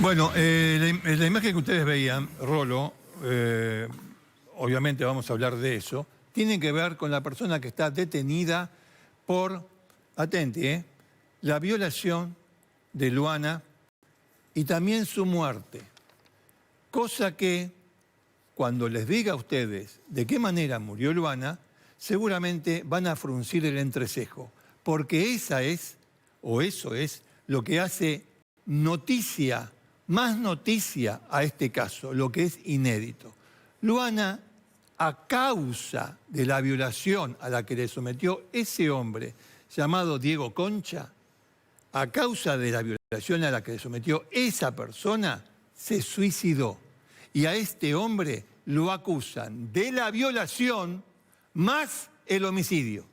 Bueno, la imagen que ustedes veían, Rolo, obviamente vamos a hablar de eso, tiene que ver con la persona que está detenida por, atente, la violación de Luana y también su muerte. Cosa que, cuando les diga a ustedes de qué manera murió Luana, seguramente van a fruncir el entrecejo, porque esa es, o eso es, lo que hace noticia, más noticia a este caso, lo que es inédito. Luana, a causa de la violación a la que le sometió ese hombre llamado Diego Concha, a causa de la violación a la que le sometió esa persona, se suicidó. Y a este hombre lo acusan de la violación más el homicidio.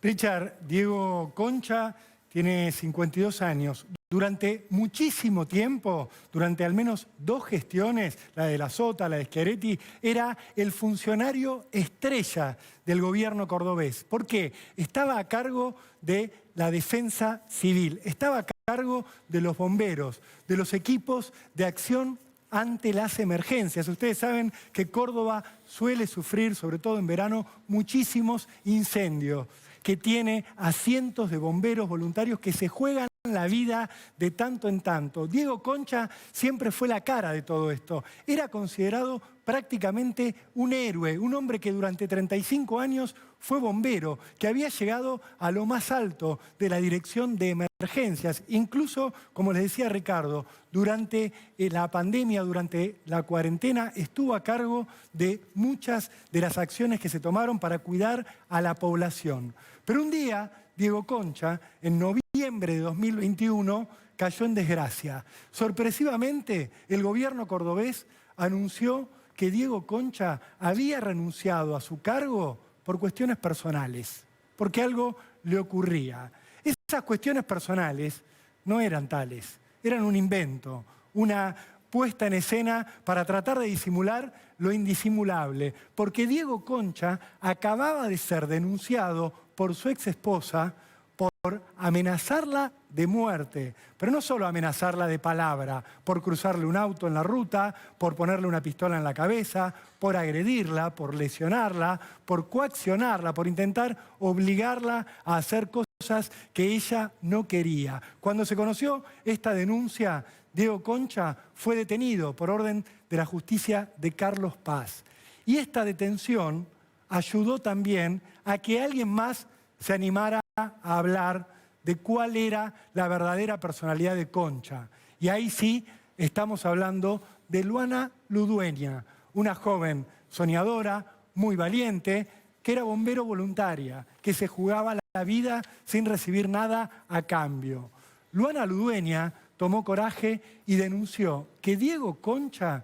Richard, Diego Concha tiene 52 años. Durante muchísimo tiempo, durante al menos 2 gestiones, la de la Sota, la de Schiaretti, era el funcionario estrella del gobierno cordobés. ¿Por qué? Estaba a cargo de la defensa civil, estaba a cargo de los bomberos, de los equipos de acción ante las emergencias. Ustedes saben que Córdoba suele sufrir, sobre todo en verano, muchísimos incendios, que tiene a cientos de bomberos voluntarios que se juegan la vida de tanto en tanto. Diego Concha siempre fue la cara de todo esto. Era considerado prácticamente un héroe, un hombre que durante 35 años fue bombero, que había llegado a lo más alto de la dirección de emergencias. Incluso, como les decía Ricardo, durante la pandemia, durante la cuarentena, estuvo a cargo de muchas de las acciones que se tomaron para cuidar a la población. Pero un día, Diego Concha, en noviembre de 2021, cayó en desgracia. Sorpresivamente, el gobierno cordobés anunció que Diego Concha había renunciado a su cargo por cuestiones personales, porque algo le ocurría. Esas cuestiones personales no eran tales, eran un invento, una puesta en escena para tratar de disimular lo indisimulable, porque Diego Concha acababa de ser denunciado por su ex esposa por amenazarla de muerte, pero no solo amenazarla de palabra, por cruzarle un auto en la ruta, por ponerle una pistola en la cabeza, por agredirla, por lesionarla, por coaccionarla, por intentar obligarla a hacer cosas que ella no quería. Cuando se conoció esta denuncia, Diego Concha fue detenido por orden de la justicia de Carlos Paz. Y esta detención ayudó también a que alguien más se animara a hablar de cuál era la verdadera personalidad de Concha. Y ahí sí estamos hablando de Luana Ludueña, una joven soñadora, muy valiente, que era bombero voluntaria, que se jugaba la vida sin recibir nada a cambio. Luana Ludueña tomó coraje y denunció que Diego Concha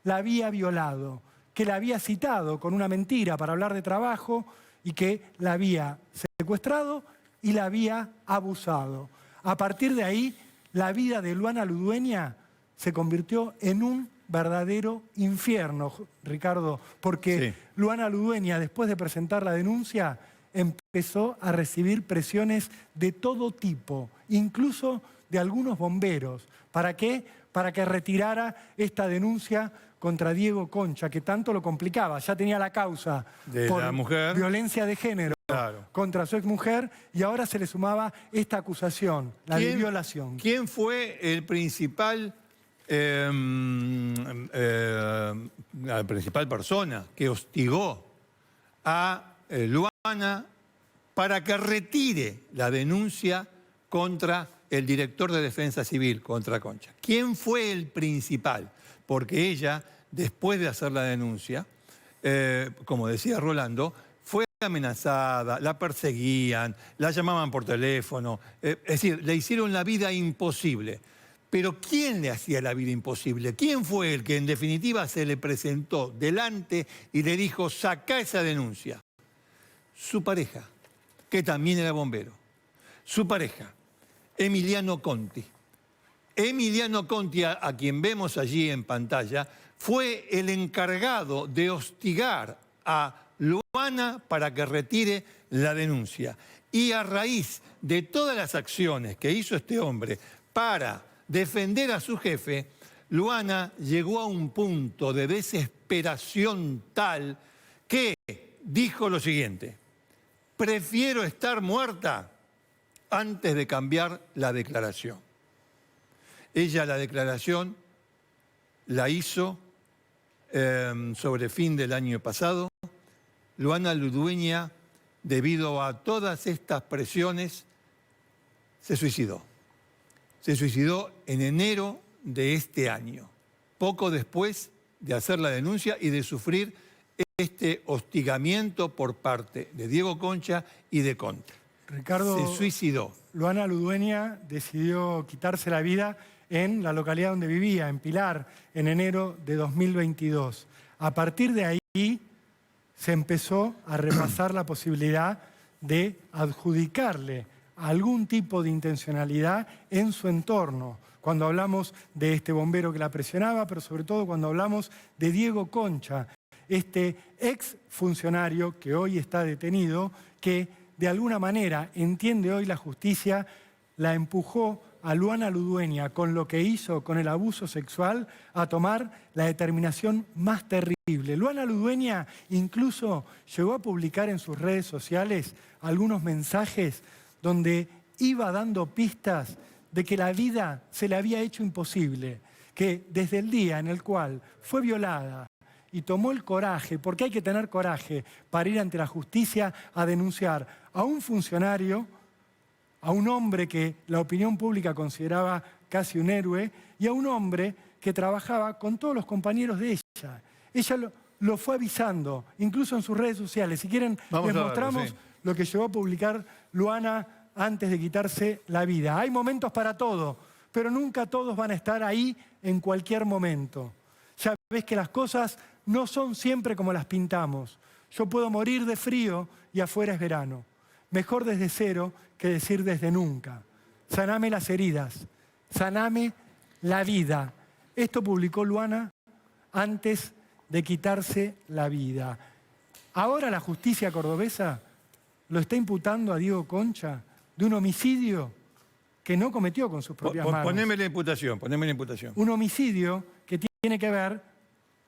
la había violado, que la había citado con una mentira para hablar de trabajo y que la había secuestrado y la había abusado. A partir de ahí, la vida de Luana Ludueña se convirtió en un verdadero infierno, Ricardo, porque sí. Luana Ludueña, después de presentar la denuncia, empezó a recibir presiones de todo tipo, incluso de algunos bomberos. ¿Para qué? Para que retirara esta denuncia contra Diego Concha, que tanto lo complicaba. Ya tenía la causa de por la mujer, violencia de género, claro, contra su exmujer, y ahora se le sumaba esta acusación, la de violación. ¿Quién fue el principal, la principal persona que hostigó a Luana para que retire la denuncia contra el director de Defensa Civil, contra Concha? ¿Quién fue el principal? Porque ella, después de hacer la denuncia, como decía Rolando, fue amenazada, la perseguían, la llamaban por teléfono, es decir, le hicieron la vida imposible. Pero ¿quién le hacía la vida imposible? ¿Quién fue el que en definitiva se le presentó delante y le dijo, sacá esa denuncia? Su pareja, que también era bombero. Su pareja, Emiliano Conti. Emiliano Conti, a quien vemos allí en pantalla, fue el encargado de hostigar a Luana para que retire la denuncia. Y a raíz de todas las acciones que hizo este hombre para defender a su jefe, Luana llegó a un punto de desesperación tal que dijo lo siguiente: prefiero estar muerta antes de cambiar la declaración. Ella la declaración la hizo sobre fin del año pasado. Luana Ludueña, debido a todas estas presiones, se suicidó. Se suicidó en enero de este año, poco después de hacer la denuncia y de sufrir este hostigamiento por parte de Diego Concha y de Conte. Ricardo, se suicidó. Luana Ludueña decidió quitarse la vida en la localidad donde vivía, en Pilar, en enero de 2022. A partir de ahí se empezó a repasar la posibilidad de adjudicarle algún tipo de intencionalidad en su entorno. Cuando hablamos de este bombero que la presionaba, pero sobre todo cuando hablamos de Diego Concha, este ex funcionario que hoy está detenido, que de alguna manera, entiende hoy la justicia, la empujó a Luana Ludueña con lo que hizo con el abuso sexual a tomar la determinación más terrible. Luana Ludueña incluso llegó a publicar en sus redes sociales algunos mensajes donde iba dando pistas de que la vida se le había hecho imposible, que desde el día en el cual fue violada y tomó el coraje, porque hay que tener coraje para ir ante la justicia a denunciar a un funcionario, a un hombre que la opinión pública consideraba casi un héroe, y a un hombre que trabajaba con todos los compañeros de ella. Ella lo fue avisando, incluso en sus redes sociales. Si quieren, les mostramos lo que llegó a publicar Luana antes de quitarse la vida. Hay momentos para todo, pero nunca todos van a estar ahí en cualquier momento. Ya ves que las cosas no son siempre como las pintamos. Yo puedo morir de frío y afuera es verano. Mejor desde cero que decir desde nunca. Saname las heridas, saname la vida. Esto publicó Luana antes de quitarse la vida. Ahora la justicia cordobesa lo está imputando a Diego Concha de un homicidio que no cometió con sus propias manos. Poneme la imputación. Un homicidio que tiene que ver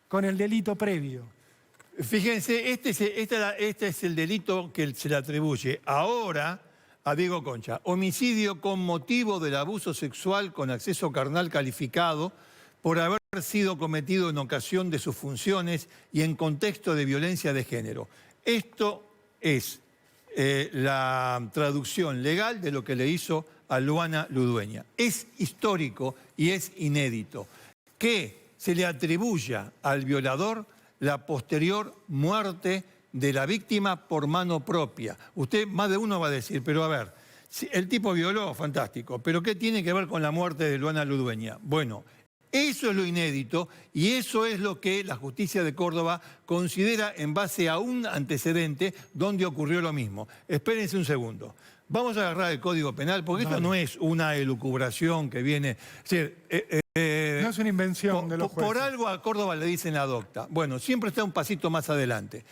con el delito previo. Fíjense, este es el delito que se le atribuye ahora a Diego Concha. Homicidio con motivo del abuso sexual con acceso carnal calificado por haber sido cometido en ocasión de sus funciones y en contexto de violencia de género. Esto es la traducción legal de lo que le hizo a Luana Ludueña. Es histórico y es inédito que se le atribuya al violador la posterior muerte de la víctima por mano propia. Usted, más de uno va a decir, pero a ver, si el tipo violó, fantástico, pero ¿qué tiene que ver con la muerte de Luana Ludueña? Bueno, eso es lo inédito y eso es lo que la justicia de Córdoba considera en base a un antecedente donde ocurrió lo mismo. Espérense un segundo. Vamos a agarrar el Código Penal, porque esto no es una elucubración que viene... Es decir, no es una invención de los jueces. Por algo a Córdoba le dicen la docta. Bueno, siempre está un pasito más adelante.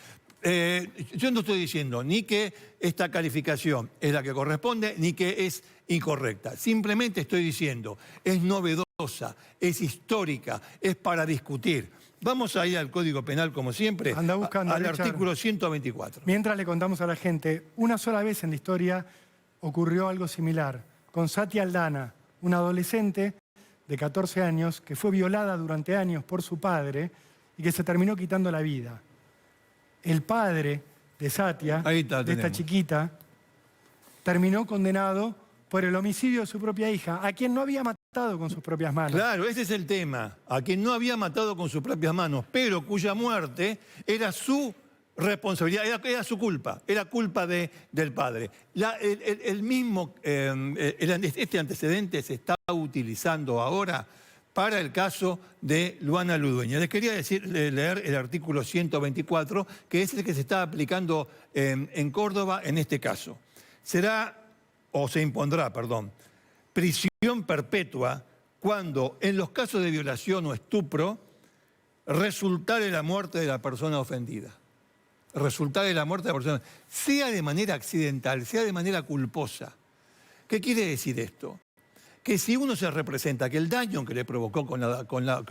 Yo no estoy diciendo ni que esta calificación es la que corresponde, ni que es incorrecta. Simplemente estoy diciendo, es novedosa, es histórica, es para discutir. Vamos a ir al Código Penal, como siempre, anda buscando, al Richard, artículo 124. Mientras le contamos a la gente, una sola vez en la historia ocurrió algo similar con Sati Aldana, una adolescente de 14 años que fue violada durante años por su padre y que se terminó quitando la vida. El padre de Satia, de esta chiquita, terminó condenado por el homicidio de su propia hija, a quien no había matado con sus propias manos. Claro, ese es el tema, a quien no había matado con sus propias manos, pero cuya muerte era su responsabilidad, era su culpa, era culpa del padre. Este antecedente se está utilizando ahora para el caso de Luana Ludueña. Les quería leer el artículo 124, que es el que se está aplicando en Córdoba en este caso. Se impondrá, prisión perpetua cuando en los casos de violación o estupro resultare la muerte de la persona ofendida. Resultare la muerte de la persona, sea de manera accidental, sea de manera culposa. ¿Qué quiere decir esto? que si uno se representa que el daño que le provocó con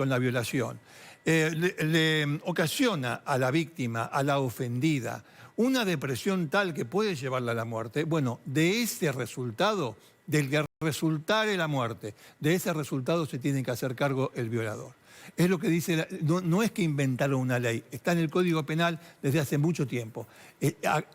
la violación le ocasiona a la víctima, a la ofendida, una depresión tal que puede llevarla a la muerte, bueno, de ese resultado, del que resultare la muerte, de ese resultado se tiene que hacer cargo el violador. Es lo que dice, no es que inventaron una ley, está en el Código Penal desde hace mucho tiempo.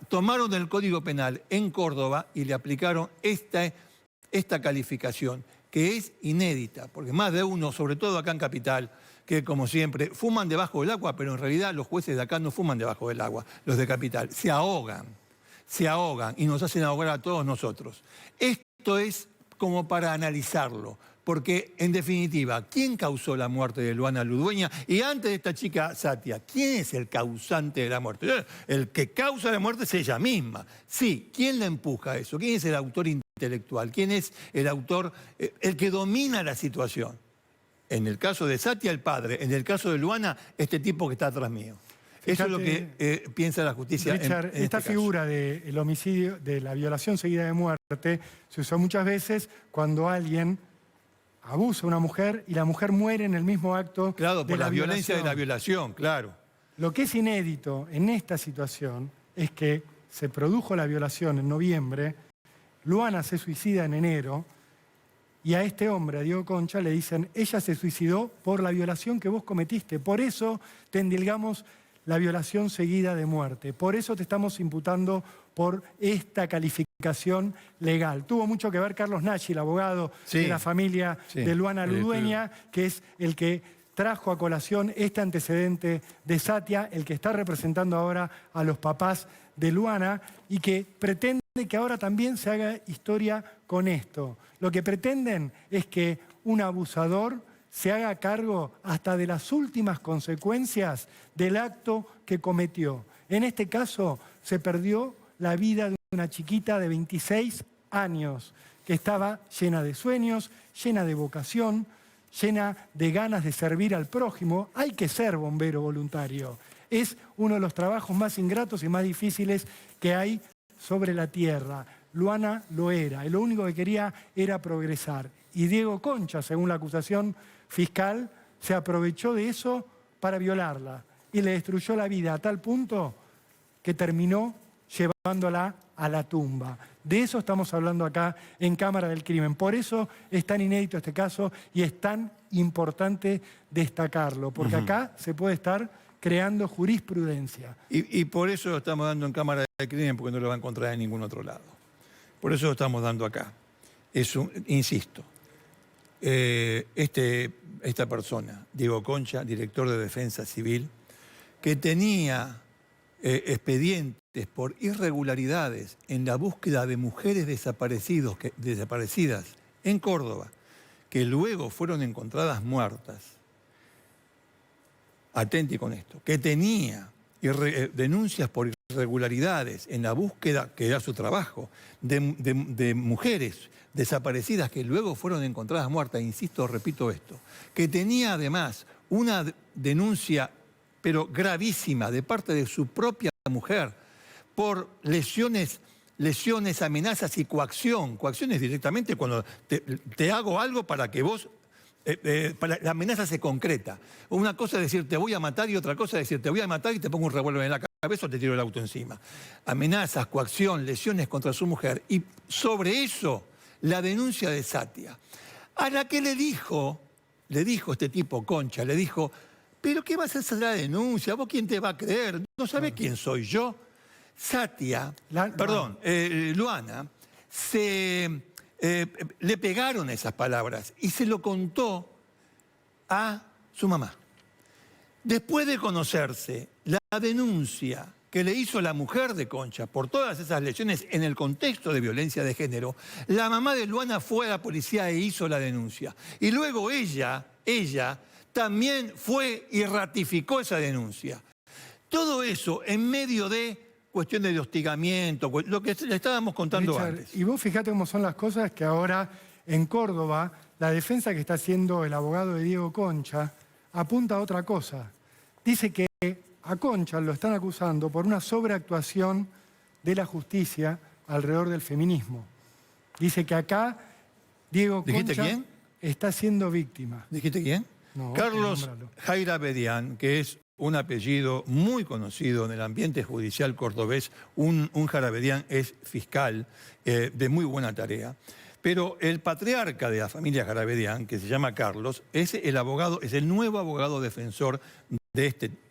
Tomaron el Código Penal en Córdoba y le aplicaron esta calificación, que es inédita, porque más de uno, sobre todo acá en Capital, que como siempre, fuman debajo del agua, pero en realidad los jueces de acá no fuman debajo del agua, los de Capital, se ahogan y nos hacen ahogar a todos nosotros. Esto es como para analizarlo, porque en definitiva, ¿quién causó la muerte de Luana Ludueña? Y antes de esta chica Satia, ¿quién es el causante de la muerte? El que causa la muerte es ella misma. Sí, ¿quién la empuja a eso? ¿Quién es el autor intelectual? ¿Quién es el autor, el que domina la situación? En el caso de Satia, el padre. En el caso de Luana, este tipo que está atrás mío. Fíjate, eso es lo que piensa la justicia. Richard, en esta este figura del homicidio, de la violación seguida de muerte, se usó muchas veces cuando alguien abusa a una mujer y la mujer muere en el mismo acto. Claro, por de la violencia de la violación, claro. Lo que es inédito en esta situación es que se produjo la violación en noviembre, Luana se suicida en enero, y a este hombre, a Diego Concha, le dicen, ella se suicidó por la violación que vos cometiste, por eso te endilgamos la violación seguida de muerte, por eso te estamos imputando por esta calificación legal. Tuvo mucho que ver Carlos Nachi, el abogado de la familia de Luana Ludueña, que es el que trajo a colación este antecedente de Satia, el que está representando ahora a los papás de Luana y que pretende que ahora también se haga historia con esto. Lo que pretenden es que un abusador se haga cargo hasta de las últimas consecuencias del acto que cometió. En este caso se perdió la vida de una chiquita de 26 años que estaba llena de sueños, llena de vocación, llena de ganas de servir al prójimo. Hay que ser bombero voluntario. Es uno de los trabajos más ingratos y más difíciles que hay sobre la tierra. Luana lo era, y lo único que quería era progresar. Y Diego Concha, según la acusación fiscal, se aprovechó de eso para violarla y le destruyó la vida a tal punto que terminó llevándola a la tumba. De eso estamos hablando acá en Cámara del Crimen. Por eso es tan inédito este caso y es tan importante destacarlo, porque acá se puede estar creando jurisprudencia. Y por eso lo estamos dando en Cámara del Crimen, porque no lo va a encontrar en ningún otro lado. Por eso lo estamos dando acá. Insisto, esta persona, Diego Concha, director de Defensa Civil, que tenía expedientes por irregularidades en la búsqueda de mujeres desaparecidas en Córdoba, que luego fueron encontradas muertas. Atente con esto, que tenía denuncias por irregularidades en la búsqueda, que era su trabajo, de mujeres desaparecidas que luego fueron encontradas muertas, insisto, repito esto, que tenía además una denuncia, pero gravísima, de parte de su propia mujer, por lesiones, amenazas y coacción. Coacción es directamente cuando te hago algo para que vos... la amenaza se concreta. Una cosa es decir te voy a matar y otra cosa es decir te voy a matar y te pongo un revólver en la cabeza o te tiro el auto encima. Amenazas, coacción, lesiones contra su mujer. Y sobre eso, la denuncia de Satia, a la que le dijo este tipo Concha, le dijo, ¿pero qué vas a hacer la denuncia? ¿Vos quién te va a creer? ¿No sabés quién soy yo? Satia, Luana, le pegaron esas palabras y se lo contó a su mamá. Después de conocerse la denuncia que le hizo la mujer de Concha por todas esas lesiones en el contexto de violencia de género, la mamá de Luana fue a la policía e hizo la denuncia. Y luego ella también fue y ratificó esa denuncia. Todo eso en medio de cuestiones de hostigamiento, lo que le estábamos contando Richard, antes. Y vos fíjate cómo son las cosas que ahora en Córdoba la defensa que está haciendo el abogado de Diego Concha apunta a otra cosa. Dice que a Concha lo están acusando por una sobreactuación de la justicia alrededor del feminismo. Dice que acá Diego ¿Dijiste Concha quién? está siendo víctima. ¿Dijiste quién? No, Carlos nómbralo. Jarabedian, que es un apellido muy conocido en el ambiente judicial cordobés. Un Jarabedian es fiscal de muy buena tarea. Pero el patriarca de la familia Jarabedian, que se llama Carlos, es el abogado, es el nuevo abogado defensor de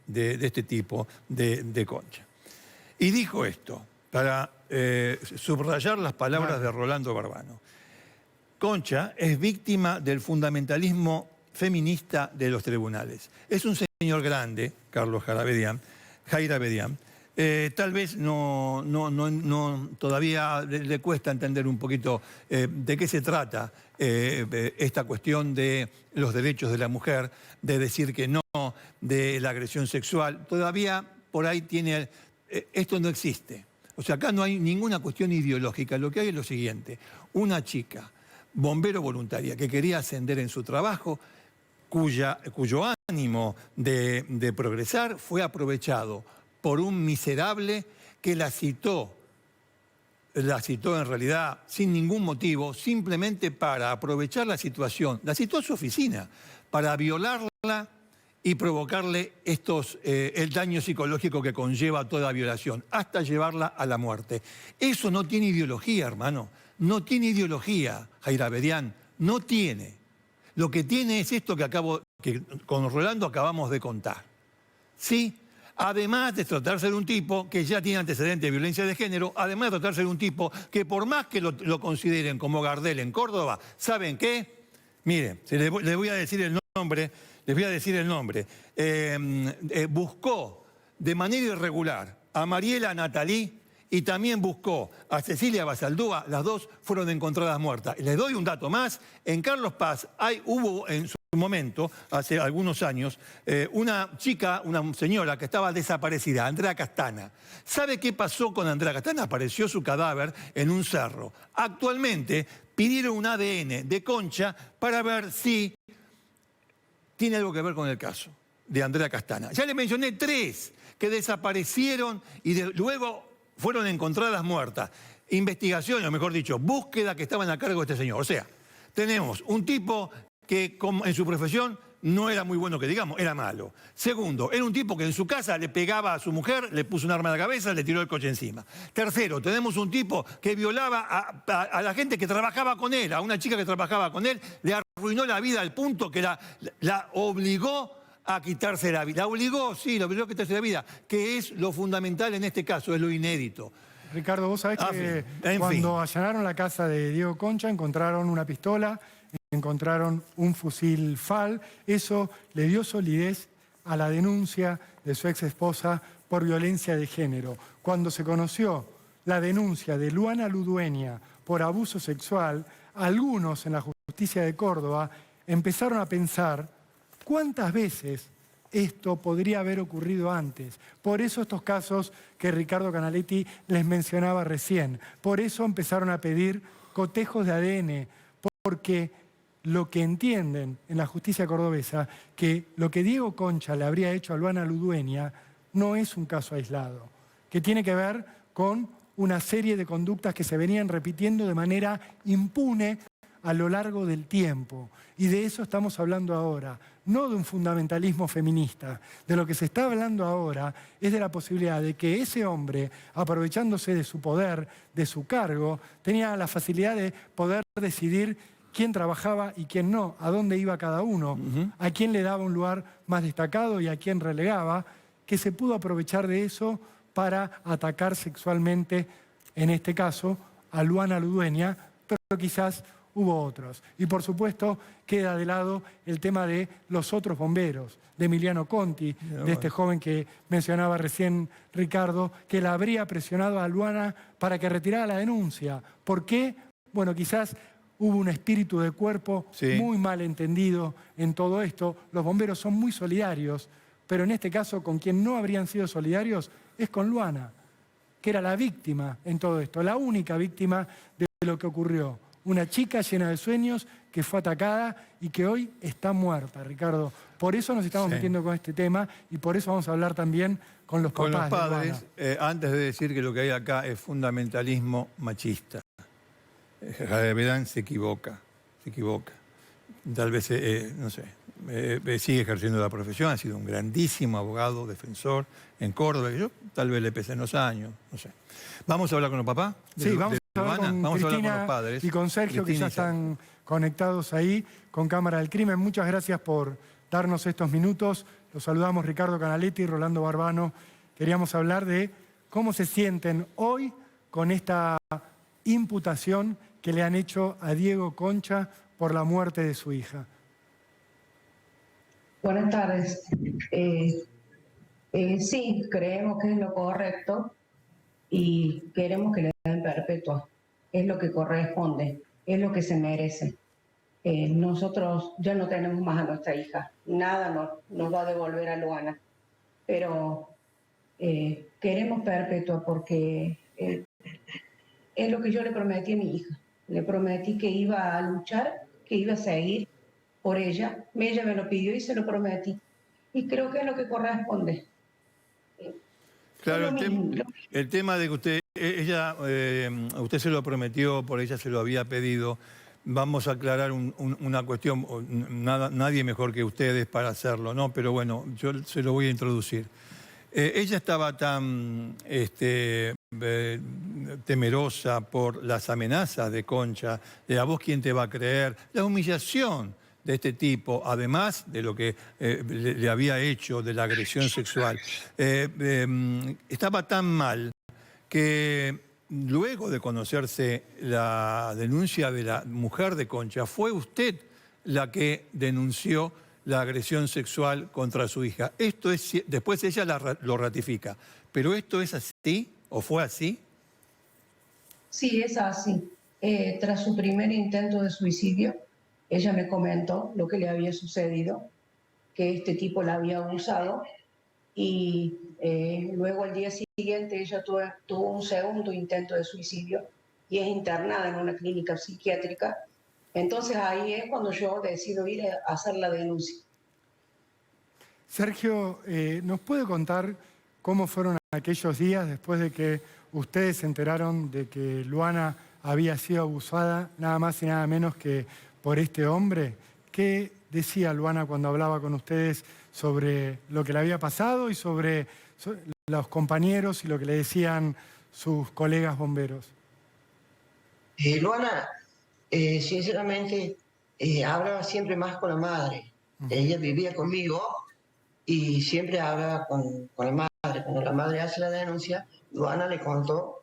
este tipo de Concha. Y dijo esto, para subrayar las palabras de Rolando Barbano. Concha es víctima del fundamentalismo feminista de los tribunales. Es un señor grande, Carlos Jarabedian, tal vez todavía le cuesta entender un poquito de qué se trata esta cuestión de los derechos de la mujer, de decir que no, de la agresión sexual. Todavía por ahí tiene... esto no existe. O sea, acá no hay ninguna cuestión ideológica. Lo que hay es lo siguiente. Una chica, bombero voluntaria, que quería ascender en su trabajo, cuyo ánimo de progresar fue aprovechado por un miserable que la citó en realidad sin ningún motivo, simplemente para aprovechar la situación. La citó a su oficina para violarla y provocarle el daño psicológico que conlleva toda violación, hasta llevarla a la muerte. Eso no tiene ideología, hermano. No tiene ideología, Jarabedian. No tiene. Lo que tiene es esto que con Rolando acabamos de contar. ¿Sí? Además de tratarse de un tipo que ya tiene antecedentes de violencia de género, además de tratarse de un tipo que por más que lo consideren como Gardel en Córdoba, ¿saben qué? Miren, les voy a decir el nombre, buscó de manera irregular a Mariela Natalí y también buscó a Cecilia Basaldúa. Las dos fueron encontradas muertas. Les doy un dato más. En Carlos Paz hubo en su momento, hace algunos años, una chica, una señora que estaba desaparecida, Andrea Castana. ¿Sabe qué pasó con Andrea Castana? Apareció su cadáver en un cerro. Actualmente pidieron un ADN de Concha para ver si tiene algo que ver con el caso de Andrea Castana. Ya le mencioné 3 que desaparecieron y luego fueron encontradas muertas. Investigación, o mejor dicho, búsqueda que estaban a cargo de este señor. O sea, tenemos un tipo que en su profesión no era muy bueno que digamos, era malo. Segundo, era un tipo que en su casa le pegaba a su mujer, le puso un arma en la cabeza, le tiró el coche encima. Tercero, tenemos un tipo que violaba a la gente que trabajaba con él, a una chica que trabajaba con él, le arruinó la vida al punto que la obligó a quitarse la vida. La obligó a quitarse la vida, que es lo fundamental en este caso, es lo inédito. Ricardo, vos sabés que cuando allanaron la casa de Diego Concha encontraron una pistola, encontraron un fusil FAL. Eso le dio solidez a la denuncia de su ex esposa por violencia de género. Cuando se conoció la denuncia de Luana Ludueña por abuso sexual, algunos en la justicia de Córdoba empezaron a pensar cuántas veces esto podría haber ocurrido antes. Por eso estos casos que Ricardo Canaletti les mencionaba recién. Por eso empezaron a pedir cotejos de ADN, porque lo que entienden en la justicia cordobesa, que lo que Diego Concha le habría hecho a Luana Ludueña no es un caso aislado, que tiene que ver con una serie de conductas que se venían repitiendo de manera impune a lo largo del tiempo. Y de eso estamos hablando ahora, no de un fundamentalismo feminista. De lo que se está hablando ahora es de la posibilidad de que ese hombre, aprovechándose de su poder, de su cargo, tenía la facilidad de poder decidir quién trabajaba y quién no, a dónde iba cada uno, a quién le daba un lugar más destacado y a quién relegaba, que se pudo aprovechar de eso para atacar sexualmente, en este caso, a Luana Ludueña, pero quizás hubo otros. Y por supuesto queda de lado el tema de los otros bomberos, de Emiliano Conti, de este joven que mencionaba recién Ricardo, que la habría presionado a Luana para que retirara la denuncia. ¿Por qué? Bueno, quizás hubo un espíritu de cuerpo muy mal entendido en todo esto. Los bomberos son muy solidarios, pero en este caso con quien no habrían sido solidarios es con Luana, que era la víctima en todo esto, la única víctima de lo que ocurrió. Una chica llena de sueños que fue atacada y que hoy está muerta, Ricardo. Por eso nos estamos metiendo con este tema y por eso vamos a hablar también con los papás. Con los padres, antes de decir que lo que hay acá es fundamentalismo machista. Jarabedian se equivoca. se equivoca. Tal vez, no sé, sigue ejerciendo la profesión, ha sido un grandísimo abogado, defensor en Córdoba. Yo tal vez le pese en los años, no sé. ¿Vamos a hablar con los papás? Sí, vamos a hablar Luana? con Vamos a hablar con Cristina los padres. y con Sergio, que ya están conectados ahí con Cámara del Crimen. Muchas gracias por darnos estos minutos. Los saludamos Ricardo Canaletti y Rolando Barbano. Queríamos hablar de cómo se sienten hoy con esta imputación que le han hecho a Diego Concha por la muerte de su hija. Buenas tardes. Sí, creemos que es lo correcto y queremos que le den perpetua. Es lo que corresponde, es lo que se merece. Nosotros ya no tenemos más a nuestra hija. Nada nos va a devolver a Luana. Pero queremos perpetua porque es lo que yo le prometí a mi hija. Le prometí que iba a luchar, que iba a seguir por ella. Ella me lo pidió y se lo prometí. Y creo que es lo que corresponde. Claro, el tema de que usted se lo prometió, por ella se lo había pedido. Vamos a aclarar una cuestión, nadie mejor que ustedes para hacerlo, ¿no? Pero bueno, yo se lo voy a introducir. Ella estaba tan temerosa por las amenazas de Concha, de a vos quién te va a creer, la humillación de este tipo, además de lo que le había hecho, de la agresión sexual. Estaba tan mal que luego de conocerse la denuncia de la mujer de Concha, fue usted la que denunció la agresión sexual contra su hija. Esto es, después ella lo ratifica, pero ¿esto es así o fue así? Sí, es así. Tras su primer intento de suicidio, ella me comentó lo que le había sucedido, que este tipo la había abusado y luego al día siguiente ella tuvo un segundo intento de suicidio y es internada en una clínica psiquiátrica. Entonces ahí es cuando yo decido ir a hacer la denuncia. Sergio, ¿nos puede contar cómo fueron aquellos días después de que ustedes se enteraron de que Luana había sido abusada nada más y nada menos que por este hombre? ¿Qué decía Luana cuando hablaba con ustedes sobre lo que le había pasado y sobre los compañeros y lo que le decían sus colegas bomberos? Luana, sinceramente, hablaba siempre más con la madre. Ella vivía conmigo y siempre hablaba con la madre. Cuando la madre hace la denuncia, Luana le contó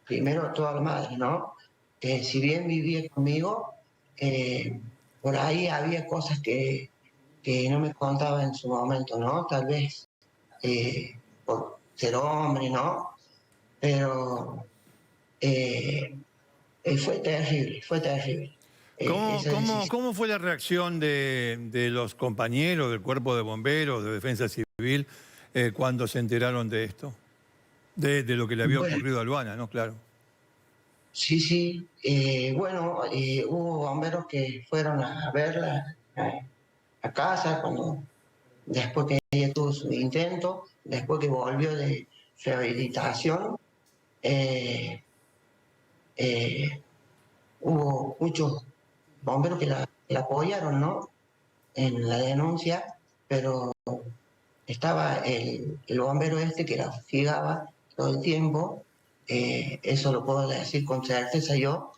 primero a toda la madre, ¿no? Que si bien vivía conmigo, por ahí había cosas que no me contaba en su momento, ¿no? Tal vez por ser hombre, ¿no? Pero fue terrible, fue terrible. ¿Cómo fue la reacción de los compañeros del Cuerpo de Bomberos, de Defensa Civil, cuando se enteraron de esto? De lo que le había ocurrido a Luana, ¿no? Claro. Sí, sí. Hubo bomberos que fueron a verla a casa después que ella tuvo su intento, después que volvió de rehabilitación. Hubo muchos bomberos que la apoyaron, ¿no? En la denuncia, pero estaba el bombero que la hostigaba todo el tiempo. Eso lo puedo decir con certeza yo,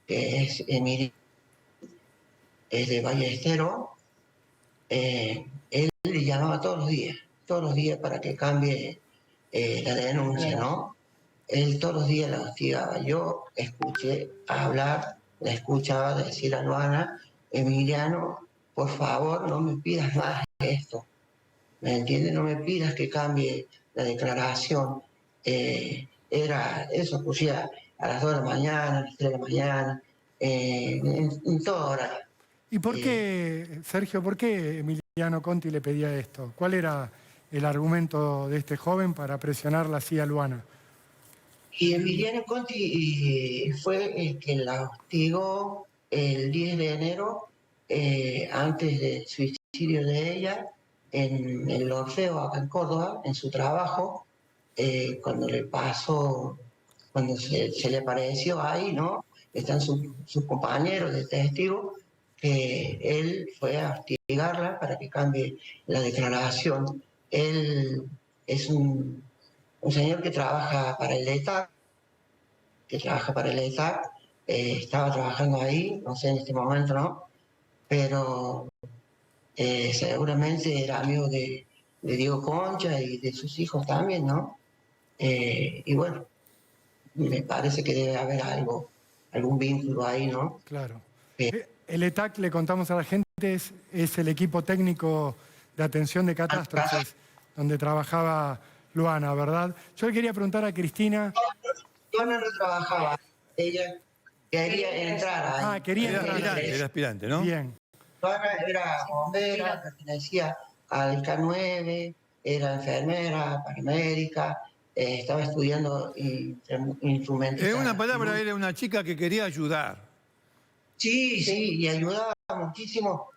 que es Emilio, es de Ballesteros. Él le llamaba todos los días para que cambie la denuncia, ¿no? Él todos los días la hostigaba. Yo escuché hablar, la escuchaba decir a Luana: Emiliano, por favor, no me pidas más esto. ¿Me entiendes? No me pidas que cambie la declaración. Era eso, ocurría a las 2 de la mañana, a las 3 de la mañana, en todo horario. ¿Y por qué, Sergio, por qué Emiliano Conti le pedía esto? ¿Cuál era el argumento de este joven para presionarla así a Luana? Y Emiliano Conti fue el que la hostigó el 10 de enero, antes del suicidio de ella, en el Orfeo, acá en Córdoba, en su trabajo, cuando le pasó, cuando se le apareció ahí, ¿no? están sus compañeros de testigos, que él fue a hostigarla para que cambie la declaración. Él es un señor que trabaja para el ETAC, estaba trabajando ahí, no sé en este momento, ¿no? Pero seguramente era amigo de Diego Concha y de sus hijos también, ¿no? Y bueno, me parece que debe haber algún vínculo ahí, ¿no? Claro. El ETAC, le contamos a la gente, es el equipo técnico de atención de catástrofes, donde trabajaba Luana, ¿verdad? Yo le quería preguntar a Cristina... Luana no trabajaba, ella quería entrar ahí. Ah, quería entrar. Era aspirante, ¿no? Bien. Luana era bombera, pertenecía al K9, era enfermera, paramédica, estaba estudiando instrumentos. En una palabra, era una chica que quería ayudar. Sí, y ayudaba muchísimo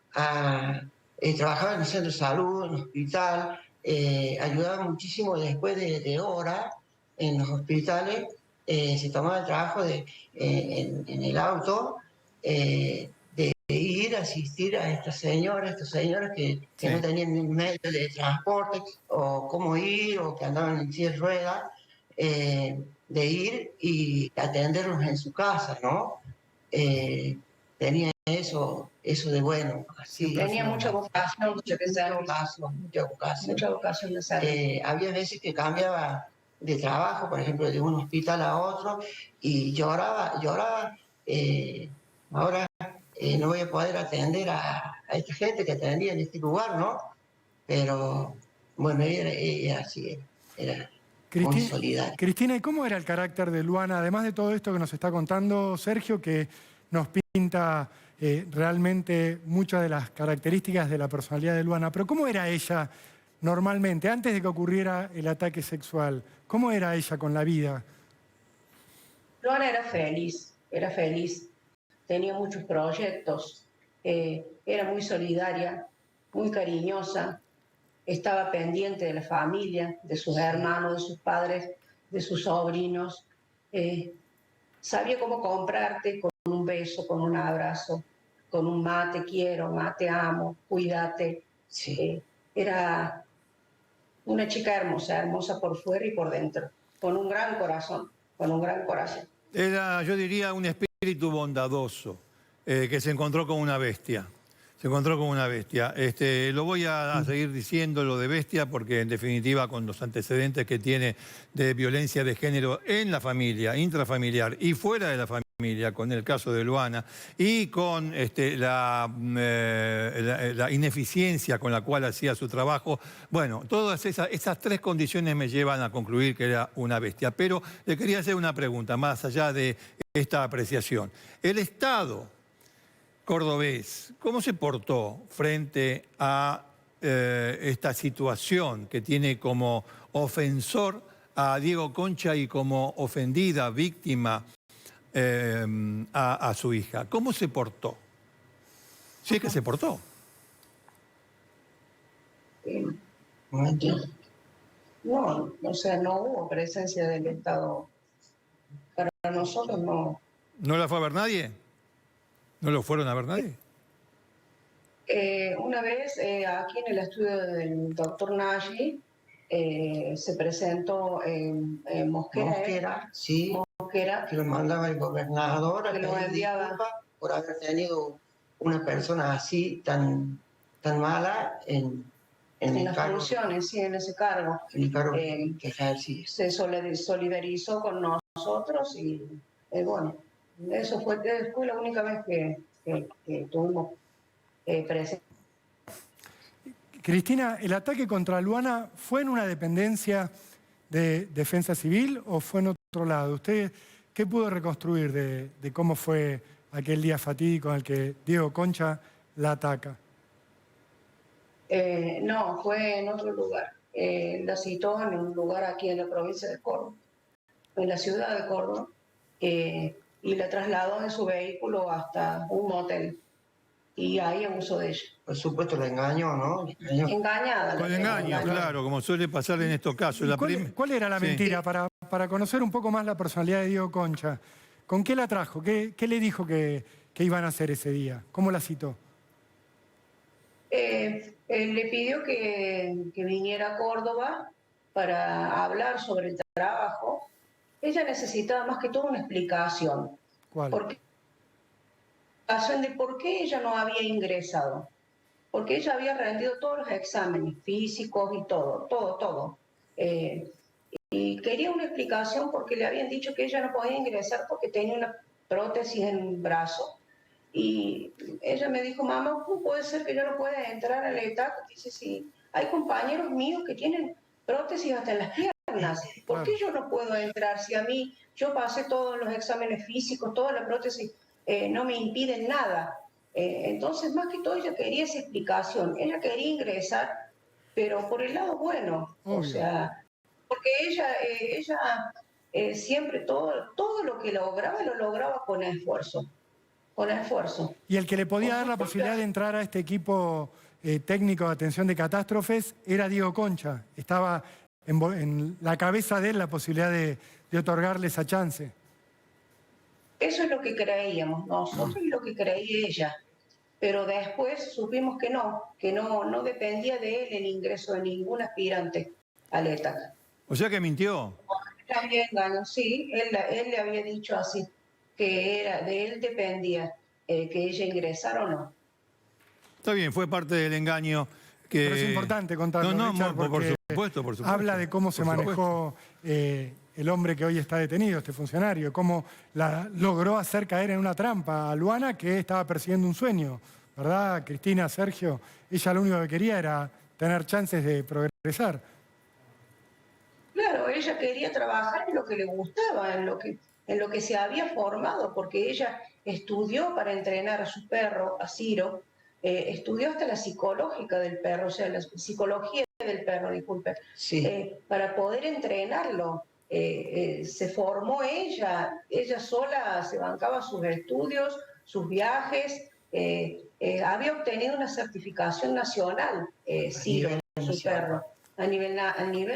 trabajaba en el centro de salud, en el hospital, ayudaba muchísimo después de horas en los hospitales, se tomaba el trabajo en el auto, de ir a asistir a estas señoras que no tenían ni medio de transporte, o cómo ir, o que andaban en silla de ruedas, de ir y atenderlos en su casa, ¿no? Tenía eso de bueno. Así, tenía mucha vocación, mucha vocación. de servicio. Había veces que cambiaba de trabajo, por ejemplo, de un hospital a otro, y lloraba. Ahora no voy a poder atender a esta gente que atendía en este lugar, ¿no? Pero bueno, ella así era muy solidaria. Cristina, ¿y cómo era el carácter de Luana? Además de todo esto que nos está contando Sergio, que nos pinta realmente muchas de las características de la personalidad de Luana, pero ¿cómo era ella normalmente, antes de que ocurriera el ataque sexual? ¿Cómo era ella con la vida? Luana era feliz, tenía muchos proyectos, era muy solidaria, muy cariñosa, estaba pendiente de la familia, de sus hermanos, de sus padres, de sus sobrinos. Sabía cómo comprarte con un beso, con un abrazo, con un ma, te quiero, ma, te amo, cuídate. Sí. Era una chica hermosa por fuera y por dentro, con un gran corazón. Era, yo diría, un espíritu bondadoso, que se encontró con una bestia. Lo voy a seguir diciendo lo de bestia porque en definitiva con los antecedentes que tiene de violencia de género en la familia, intrafamiliar y fuera de la familia, con el caso de Luana, y con la ineficiencia con la cual hacía su trabajo. Bueno, todas esas tres condiciones me llevan a concluir que era una bestia. Pero le quería hacer una pregunta, más allá de esta apreciación. El Estado cordobés, ¿cómo se portó frente a esta situación que tiene como ofensor a Diego Concha y como ofendida, víctima a su hija? ¿Cómo se portó? Sí, es que se portó. No, o sea, no hubo presencia del Estado. Para nosotros no. ¿No la fue a ver nadie? ¿No lo fueron a ver nadie? Una vez aquí en el estudio del doctor Nagy se presentó Mosquera, sí, Mosquera, que lo mandaba el gobernador a que lo pedir enviaba disculpas por haber tenido una persona así tan mala en las funciones, sí, en ese cargo. En el cargo que ejercía. Se solidarizó con nosotros y bueno, eso fue la única vez que tuvimos presencia. Cristina, ¿el ataque contra Luana fue en una dependencia de Defensa Civil o fue en otro lado? ¿Usted qué pudo reconstruir de cómo fue aquel día fatídico en el que Diego Concha la ataca? No, fue en otro lugar. La citó en un lugar aquí en la provincia de Córdoba, en la ciudad de Córdoba, y la trasladó en su vehículo hasta un motel. Y ahí abusó de ella. Por supuesto, la engañó, ¿no? Engañada. Con engaño, claro, como suele pasar en estos casos. ¿Cuál era la mentira? Para conocer un poco más la personalidad de Diego Concha. ¿Con qué la trajo? ¿Qué le dijo que iban a hacer ese día? ¿Cómo la citó? Le pidió que viniera a Córdoba para hablar sobre el trabajo. Ella necesitaba más que todo una explicación. ¿Cuál? De por qué ella no había ingresado. Porque ella había rendido todos los exámenes físicos y todo. Y quería una explicación porque le habían dicho que ella no podía ingresar porque tenía una prótesis en un brazo. Y ella me dijo, mamá, ¿cómo puede ser que yo no pueda entrar a la ETAC? Dice, sí, hay compañeros míos que tienen prótesis hasta en las piernas. ¿Por qué yo no puedo entrar si a mí, yo pasé todos los exámenes físicos, toda la prótesis, no me impiden nada? Entonces, más que todo, ella quería esa explicación. Ella quería ingresar, pero por el lado bueno. Obvio. O sea, porque ella siempre todo lo que lograba, lo lograba con esfuerzo. Con esfuerzo. Y el que le podía dar la posibilidad de entrar a este equipo técnico de atención de catástrofes era Diego Concha. Estaba en la cabeza de él la posibilidad de otorgarle esa chance. Eso es lo que creíamos nosotros y lo que creía ella. Pero después supimos que no dependía de él el ingreso de ningún aspirante al ETAC. O sea que mintió. También engañó, sí, él le había dicho así, que de él dependía que ella ingresara o no. Está bien, fue parte del engaño que... Pero es importante contarlo, Richard, por porque supuesto. habla de cómo se manejó el hombre que hoy está detenido, este funcionario, cómo logró hacer caer en una trampa a Luana, que estaba persiguiendo un sueño, ¿verdad, Cristina, Sergio? Ella lo único que quería era tener chances de progresar. Claro, ella quería trabajar en lo que le gustaba, en lo que se había formado, porque ella estudió para entrenar a su perro, a Ciro, estudió hasta la psicológica del perro, o sea, la psicología del perro, disculpe, Sí. para poder entrenarlo. Se formó ella sola se bancaba sus estudios, sus viajes, había obtenido una certificación nacional, Ciro, su perro, a nivel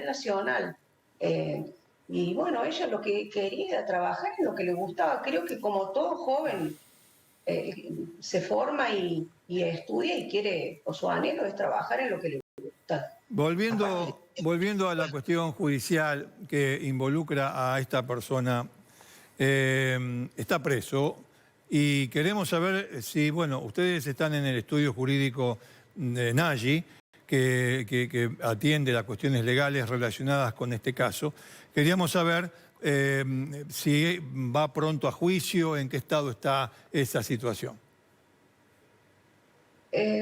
nacional. Y bueno, ella lo que quería era trabajar en lo que le gustaba. Creo que como todo joven se forma y estudia y quiere, o su anhelo es trabajar en lo que le gusta. Volviendo a la cuestión judicial que involucra a esta persona, está preso y queremos saber si, bueno, ustedes están en el estudio jurídico de Nagy, que atiende las cuestiones legales relacionadas con este caso. Queríamos saber si va pronto a juicio, en qué estado está esa situación.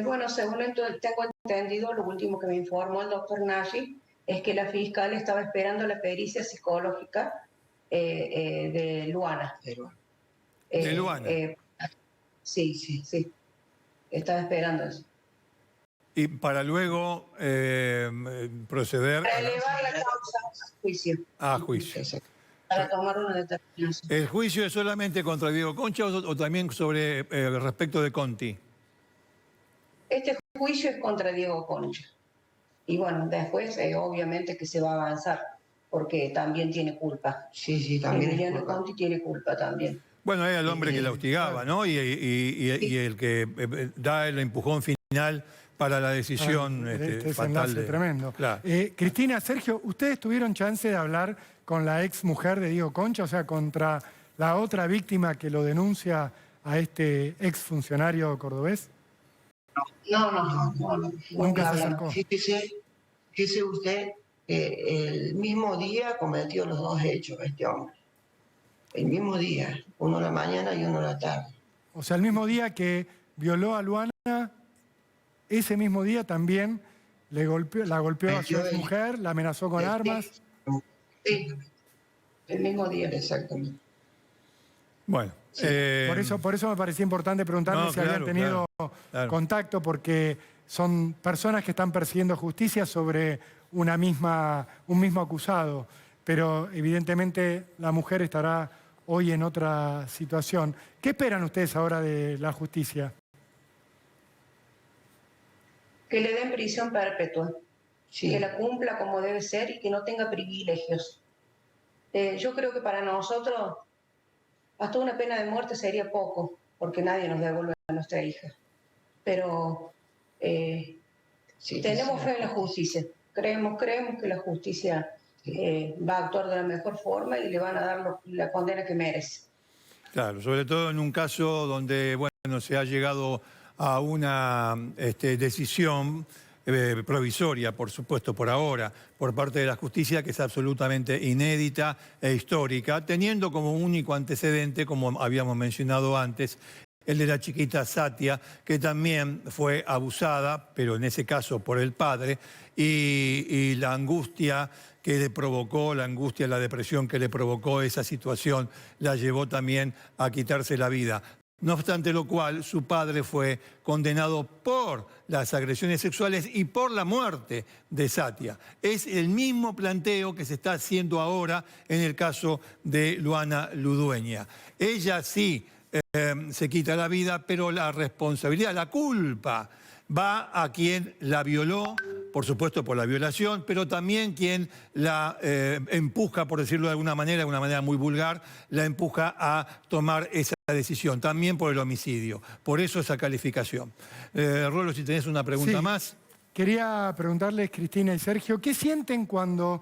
Bueno, según tengo entendido, lo último que me informó el doctor Nagy es que la fiscal estaba esperando la pericia psicológica de Luana. ¿De Luana? Sí. Estaba esperando eso. Y para luego proceder para elevar la causa a juicio. A juicio. Exacto. Para tomar una determinación. ¿El juicio es solamente contra Diego Concha o también sobre respecto de Conti? Este juicio es contra Diego Concha. Y bueno, después obviamente que se va a avanzar, porque también tiene culpa. Sí, también. Emiliano Conti tiene culpa también. Bueno, era el hombre que la hostigaba, ¿no? Y el que da el empujón final para la decisión fatal. Tremendo. Claro. Cristina, Sergio, ¿ustedes tuvieron chance de hablar con la ex mujer de Diego Concha, o sea, contra la otra víctima que lo denuncia a este ex funcionario cordobés? No. Nunca se acercó. Fíjese usted que el mismo día cometió los dos hechos este hombre. El mismo día, uno a la mañana y uno a la tarde. O sea, el mismo día que violó a Luana, ese mismo día también la golpeó a su ex mujer, la amenazó con armas. Sí, el mismo día. Exactamente. Bueno. Sí. Por eso me parecía importante preguntarle si habían tenido contacto, porque son personas que están persiguiendo justicia sobre un mismo acusado. Pero evidentemente la mujer estará hoy en otra situación. ¿Qué esperan ustedes ahora de la justicia? Que le den prisión perpetua, que la cumpla como debe ser y que no tenga privilegios. Yo creo que para nosotros hasta una pena de muerte sería poco, porque nadie nos devuelve a nuestra hija. Pero tenemos fe en la justicia. Creemos que la justicia va a actuar de la mejor forma y le van a dar la condena que merece. Claro, sobre todo en un caso donde, bueno, se ha llegado a una decisión provisoria, por supuesto, por ahora, por parte de la justicia, que es absolutamente inédita e histórica, teniendo como único antecedente, como habíamos mencionado antes, el de la chiquita Satia, que también fue abusada, pero en ese caso por el padre, y la angustia que le provocó, la angustia, la depresión que le provocó esa situación, la llevó también a quitarse la vida. No obstante lo cual, su padre fue condenado por las agresiones sexuales y por la muerte de Satia. Es el mismo planteo que se está haciendo ahora en el caso de Luana Ludueña. Ella sí se quita la vida, pero la responsabilidad, la culpa, va a quien la violó, por supuesto por la violación, pero también quien la empuja, por decirlo de una manera muy vulgar, la empuja a tomar esa decisión, también por el homicidio. Por eso esa calificación. Rolo, si tenés una pregunta más. Quería preguntarles, Cristina y Sergio, ¿qué sienten cuando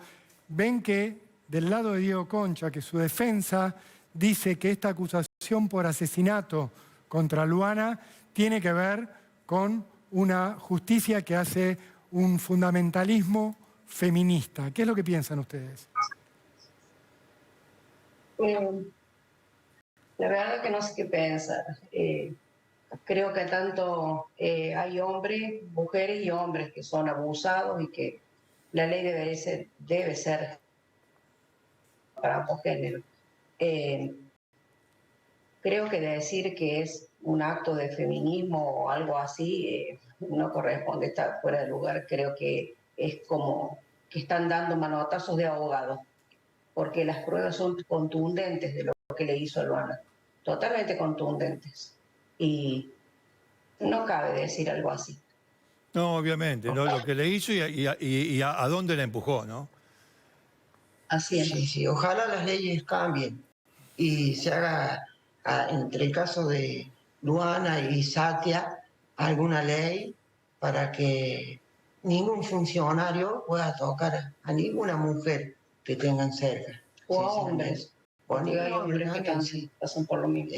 ven que del lado de Diego Concha, que su defensa dice que esta acusación por asesinato contra Luana tiene que ver con una justicia que hace un fundamentalismo feminista? ¿Qué es lo que piensan ustedes? La verdad que no sé qué pensar. Creo que tanto hay hombres, mujeres y hombres que son abusados y que la ley debe ser para ambos géneros. Creo que decir que es un acto de feminismo o algo así no corresponde, está fuera de lugar. Creo que es como que están dando manotazos de abogado, porque las pruebas son contundentes de lo que le hizo a Luana, totalmente contundentes. Y no cabe decir algo así. No, obviamente, ¿no? Lo que le hizo y a dónde la empujó, ¿no? Así es. Sí, ojalá las leyes cambien y se haga, entre el caso de Luana y Satia, alguna ley para que ningún funcionario pueda tocar a ninguna mujer que tengan cerca. O a hombres. Porque hay hombres que pasan por lo mismo.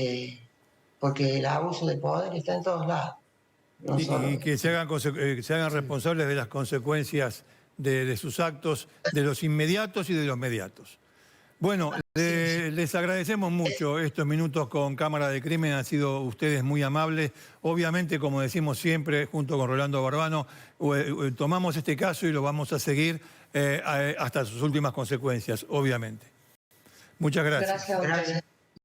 Porque el abuso de poder está en todos lados. No Y que se hagan responsables de las consecuencias de sus actos, de los inmediatos y de los mediatos. Bueno, les agradecemos mucho estos minutos con Cámara de Crimen, han sido ustedes muy amables. Obviamente, como decimos siempre, junto con Rolando Barbano, tomamos este caso y lo vamos a seguir hasta sus últimas consecuencias, obviamente. Muchas gracias. Gracias a ustedes.